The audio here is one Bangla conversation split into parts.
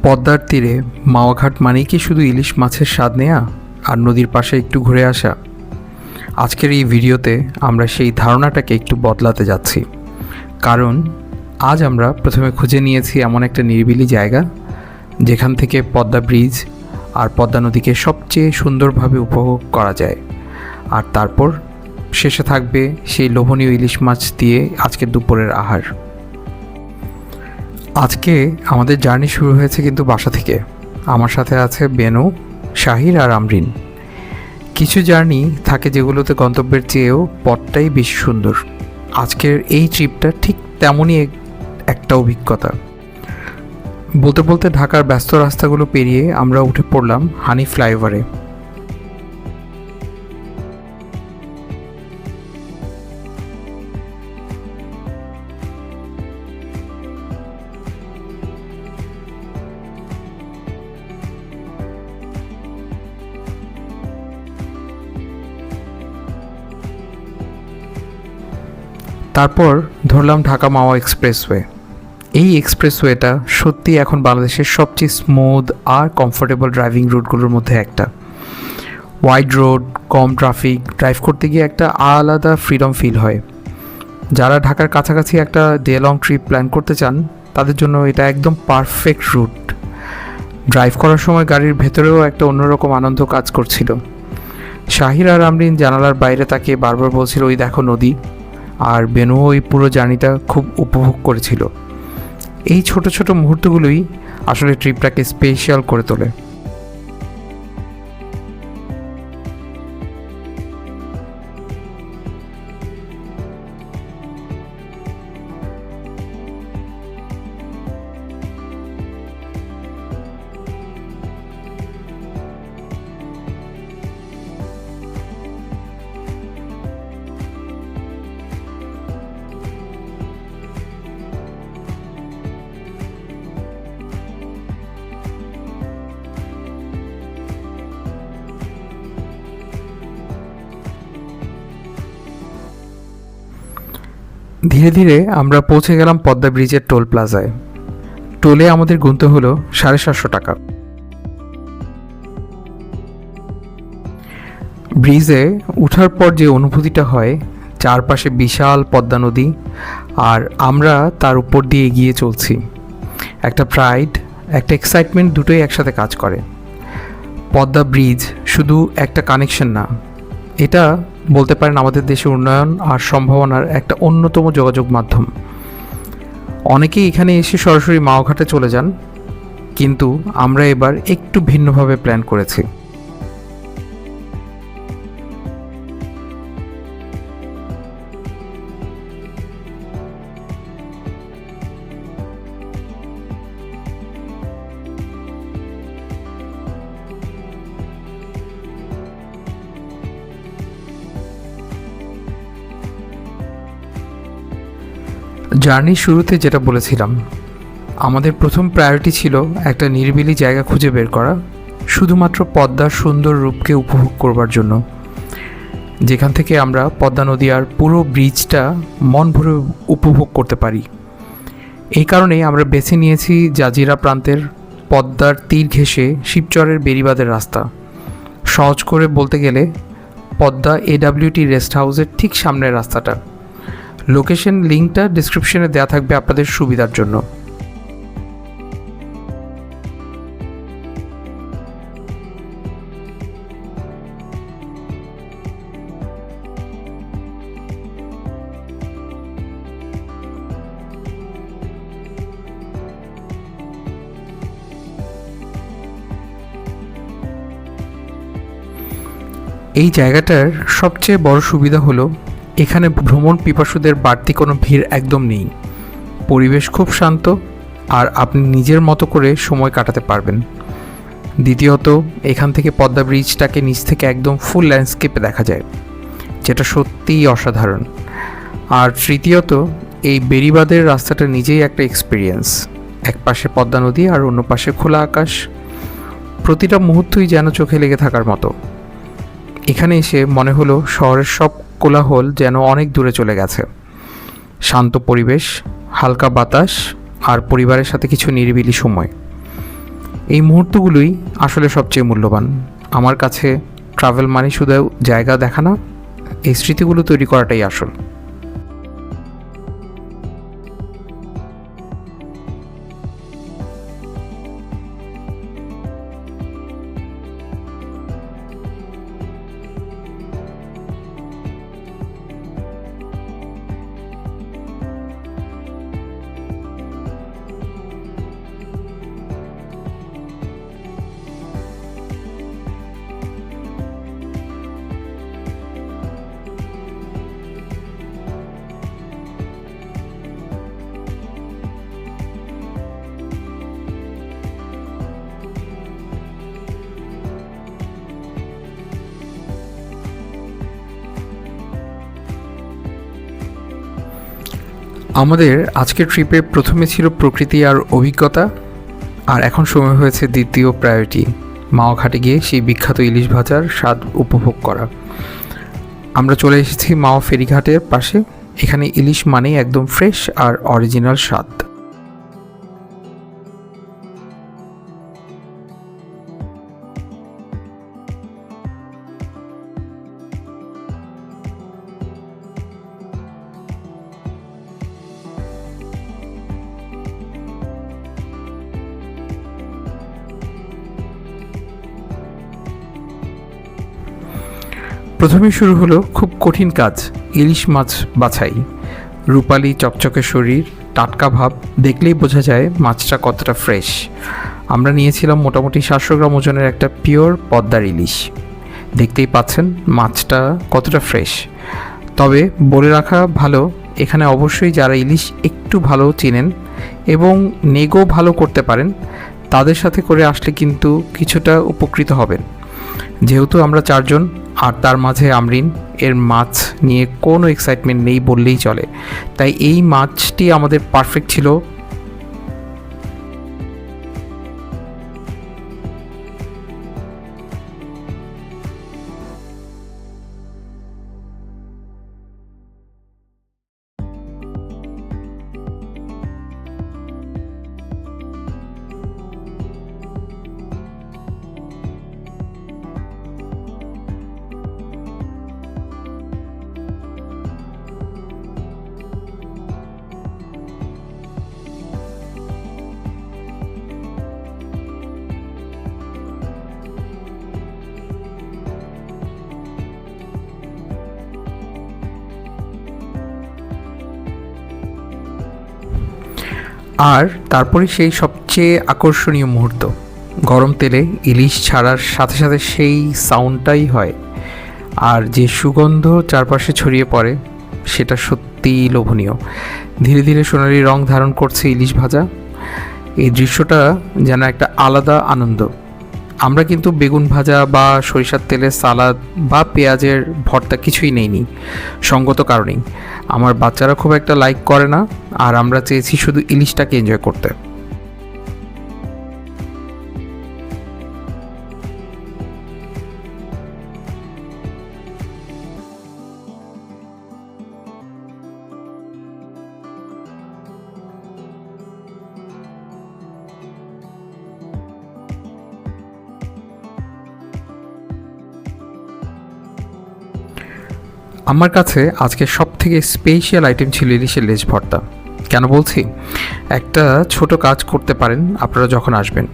পদ্মার তীরে মাওয়াঘাট মানেই কি শুধু ইলিশ মাছের স্বাদ নেয়া আর নদীর পাশে একটু ঘুরে আসা? আজকের এই ভিডিওতে আমরা সেই ধারণাটাকে একটু বদলাতে যাচ্ছি, কারণ আজ আমরা প্রথমে খুঁজে নিয়েছি এমন একটা নিরিবিলি জায়গা যেখান থেকে পদ্মা ব্রিজ আর পদ্মা নদীকে সবচেয়ে সুন্দরভাবে উপভোগ করা যায়। আর তারপর শেষে থাকবে সেই লোভনীয় ইলিশ মাছ দিয়ে আজকের দুপুরের আহার। আজকে আমাদের জার্নি শুরু হয়েছে কিন্তু বাসা থেকে। আমার সাথে আছে বেনু, শাহির আর আমরিন। কিছু জার্নি থাকে যেগুলোতে গন্তব্যের চেয়েও পথটাই বেশি সুন্দর। আজকের এই ট্রিপটা ঠিক তেমনই একটা অভিজ্ঞতা। বলতে বলতে ঢাকার ব্যস্ত রাস্তাগুলো পেরিয়ে আমরা উঠে পড়লাম হানি ফ্লাইওভারে। তারপর ধরলাম ঢাকা মাওয়া এক্সপ্রেসওয়ে। এই এক্সপ্রেসওয়েটা সত্যি এখন বাংলাদেশের সবচেয়ে স্মুথ আর কমফোর্টেবল ড্রাইভিং রুটগুলোর মধ্যে একটা। ওয়াইড রোড, কম ট্রাফিক, ড্রাইভ করতে গিয়ে একটা আলাদা ফ্রিডম ফিল হয়। যারা ঢাকার কাছাকাছি একটা ডে লং ট্রিপ প্ল্যান করতে চান তাদের জন্য এটা একদম পারফেক্ট রুট। ড্রাইভ করার সময় গাড়ির ভেতরেও একটা অন্যরকম আনন্দ কাজ করছিল। শাহির আর আমরিন জানালার বাইরে তাকিয়ে বারবার বলছিল, ওই দেখো নদী। আর বেনুও ওই পুরো জার্নিটা খুব উপভোগ করেছিল। এই ছোট ছোট মুহূর্তগুলোই আসলে ট্রিপটাকে স্পেশাল করে তোলে। ধীরে ধীরে আমরা পৌঁছে গেলাম পদ্মা ব্রিজের টোল প্লাজায়। টোলে আমাদের গুনতে হলো 750 টাকা। ব্রিজে ওঠার পর যে অনুভূতিটা হয়, চারপাশে বিশাল পদ্মা নদী আর আমরা তার উপর দিয়ে এগিয়ে চলছি। একটা প্রাইড, একটা এক্সাইটমেন্ট দুটোই একসাথে কাজ করে। পদ্মা ব্রিজ শুধু একটা কানেকশন না, এটা বলতে পারেন আমাদের দেশে উন্নয়ন আর সম্ভাবনার একটা অন্যতম যোগাযোগ মাধ্যম। অনেকেই এখানে এসে সরাসরি মাওঘাটে চলে যান, কিন্তু আমরা এবার একটু ভিন্নভাবে প্ল্যান করেছি। জার্নির শুরুতে যেটা বলেছিলাম, আমাদের প্রথম প্রায়োরিটি ছিল একটা নিরিবিলি জায়গা খুঁজে বের করা, শুধুমাত্র পদ্মার সুন্দর রূপকে উপভোগ করবার জন্য, যেখান থেকে আমরা পদ্মা নদী আর পুরো ব্রিজটা মন ভরে উপভোগ করতে পারি। এই কারণেই আমরা বেছে নিয়েছি জাজিরা প্রান্তের পদ্মার তীর ঘেঁষে শিবচরের বেড়িবাঁধের রাস্তা। সহজ করে বলতে গেলে পদ্মা AWT রেস্ট হাউসের ঠিক সামনের রাস্তাটা। লোকেশন লিঙ্কটা ডিসক্রিপশনে দেওয়া থাকবে আপনাদের সুবিধার জন্য। এই জায়গাটার সবচেয়ে বড় সুবিধা হলো এখানে ভ্রমণ পিপাসুদের বাড়তি কোনো ভিড় একদম নেই। পরিবেশ খুব শান্ত আর আপনি নিজের মতো করে সময় কাটাতে পারবেন। দ্বিতীয়ত, এখান থেকে পদ্মা ব্রিজটাকে নিচ থেকে একদম ফুল ল্যান্ডস্কেপে দেখা যায়, যেটা সত্যিই অসাধারণ। আর তৃতীয়ত, এই বেড়িবাঁধের রাস্তাটা নিজেই একটা এক্সপিরিয়েন্স। এক পাশে পদ্মা নদী আর অন্য পাশে খোলা আকাশ, প্রতিটা মুহূর্তই যেন চোখে লেগে থাকার মতো। এখানে এসে মনে হলো শহরের সব কোলাহল যেন অনেক দূরে চলে গেছে। শান্ত পরিবেশ, হালকা বাতাস আর পরিবারের সাথে কিছু নিরিবিলি সময়। এই মুহূর্তগুলোই আসলে সবচেয়ে মূল্যবান। আমার কাছে ট্রাভেল মানে শুধু জায়গা দেখা না, এই স্মৃতিগুলো তৈরি করাটাই আসল। আমাদের আজকের ট্রিপে প্রথমে ছিল প্রকৃতি আর অভিজ্ঞতা, আর এখন সময় হয়েছে দ্বিতীয় প্রায়োরিটি, মাওয়া ঘাটে গিয়ে সেই বিখ্যাত ইলিশ ভাজার স্বাদ উপভোগ করা। আমরা চলে এসেছি মাওয়া ফেরিঘাটের পাশে। এখানে ইলিশ মানেই একদম ফ্রেশ আর অরিজিনাল স্বাদ। প্রথমে শুরু হলো খুব কঠিন কাজ, ইলিশ মাছ বাছাই। রূপালি চকচকে শরীর, টাটকা ভাব, দেখলেই বোঝা যায় মাছটা কতটা ফ্রেশ। আমরা নিয়েছিলাম মোটামুটি 700 গ্রাম ওজনের একটা পিওর পদ্মার ইলিশ। দেখতেই পাচ্ছেন মাছটা কতটা ফ্রেশ। তবে বলে রাখা ভালো, এখানে অবশ্যই যারা ইলিশ একটু ভালো চেনেন এবং নেগো ভালো করতে পারেন, তাদের সাথে করে আসলে কিন্তু কিছুটা উপকৃত হবেন। যেহেতু আমরা 4 জন, আর তার মাঝে আমরিন, এর মাছ নিয়ে কোনো এক্সাইটমেন্ট নেই বললেই চলে, তাই এই মাছটি আমাদের পারফেক্ট ছিল। আর তারপরে সেই সবচেয়ে আকর্ষণীয় মুহূর্ত, গরম তেলে ইলিশ ছাড়ার সাথে সাথে সেই সাউন্ডটাই হয়, আর যে সুগন্ধ চারপাশে ছড়িয়ে পড়ে সেটা সত্যিই লোভনীয়। ধীরে ধীরে সোনালি রং ধারণ করছে ইলিশ ভাজা। এই দৃশ্যটা যেন একটা আলাদা আনন্দ। আমরা কিন্তু বেগুন ভাজা বা সরিষার তেলের সালাদ বা পেঁয়াজের ভর্তা কিছুই নেইনি, সঙ্গত কারণেই। আমার বাচ্চারা খুব একটা লাইক করে না, আর আমরা চেয়েছি শুধু ইলিশটাকে এনজয় করতে। আমার কাছে আজকে সবথেকে স্পেশাল আইটেম ছিল ইলিশের লেজ ভর্তা। কেন বলছি? একটা ছোট কাজ করতে পারেন আপনারা যখন আসবেন।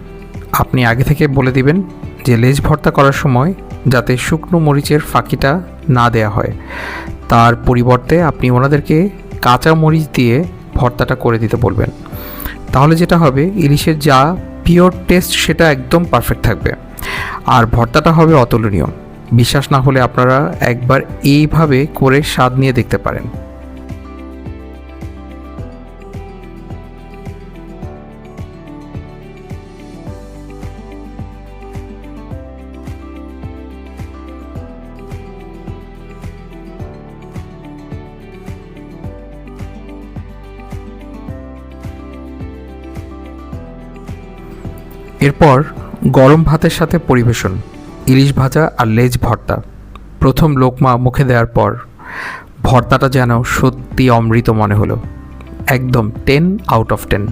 আপনি আগে থেকে বলে দিবেন যে লেজ ভর্তা করার সময় যাতে শুকনো মরিচের ফাঁকিটা না দেয়া হয়, তার পরিবর্তে আপনি ওনাদেরকে কাঁচা মরিচ দিয়ে ভর্তাটা করে দিতে বলবেন। তাহলে যেটা হবে, ইলিশের যা পিওর টেস্ট সেটা একদম পারফেক্ট থাকবে, আর ভর্তাটা হবে অতুলনীয়। বিশ্বাস না হলে আপনারা একবার এইভাবে করে স্বাদ নিয়ে দেখতে পারেন। এরপর গরম ভাতের সাথে পরিবেশন, ইলিশ ভাজা আর লেজ ভর্তা। প্রথম লোকমা মুখে দেওয়ার পর ভর্তাটা যেন সত্যি অমৃত মনে হলো। একদম 10 আউট অফ 10।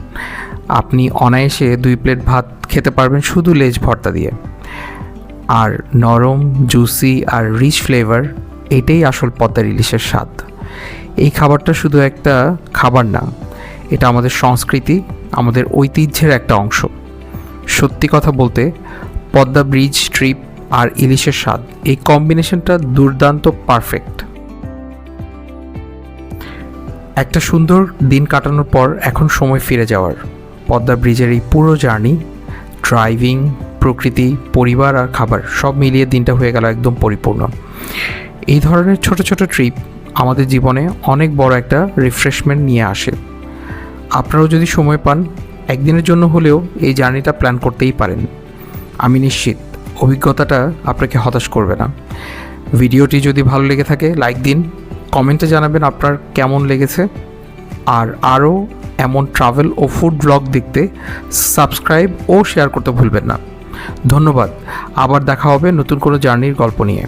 আপনি অনায়াসে 2 প্লেট ভাত খেতে পারবেন শুধু লেজ ভর্তা দিয়ে। আর নরম, জুসি আর রিচ ফ্লেভার, এটাই আসল পদ্মার ইলিশের স্বাদ। এই খাবারটা শুধু একটা খাবার না, এটা আমাদের সংস্কৃতি, আমাদের ঐতিহ্যের একটা অংশ। সত্যি কথা বলতে পদ্মা ব্রিজ ট্রিপ আর ইলিশের স্বাদ, এই কম্বিনেশনটা দুর্দান্ত, পারফেক্ট। একটা সুন্দর দিন কাটানোর পর এখন সময় ফিরে যাওয়ার। পদ্মা ব্রিজের এই পুরো জার্নি, ড্রাইভিং, প্রকৃতি, পরিবার আর খাবার সব মিলিয়ে দিনটা হয়ে গেল একদম পরিপূর্ণ। এই ধরনের ছোট ছোট ট্রিপ আমাদের জীবনে অনেক বড় একটা রিফ্রেশমেন্ট নিয়ে আসে। আপনারাও যদি সময় পান, একদিনের জন্য হলেও এই জার্নিটা প্ল্যান করতেই পারেন। আমি নিশ্চিত অভিজ্ঞতাটা আপনাকে হতাশ করবে না। ভিডিওটি যদি ভালো লেগে থাকে লাইক দিন, কমেন্টে জানাবেন আপনার কেমন লেগেছে। আর আরও এমন ট্রাভেল ও ফুড ব্লগ দেখতে সাবস্ক্রাইব ও শেয়ার করতে ভুলবেন না। ধন্যবাদ। আবার দেখা হবে নতুন কোনো জার্নির গল্প নিয়ে।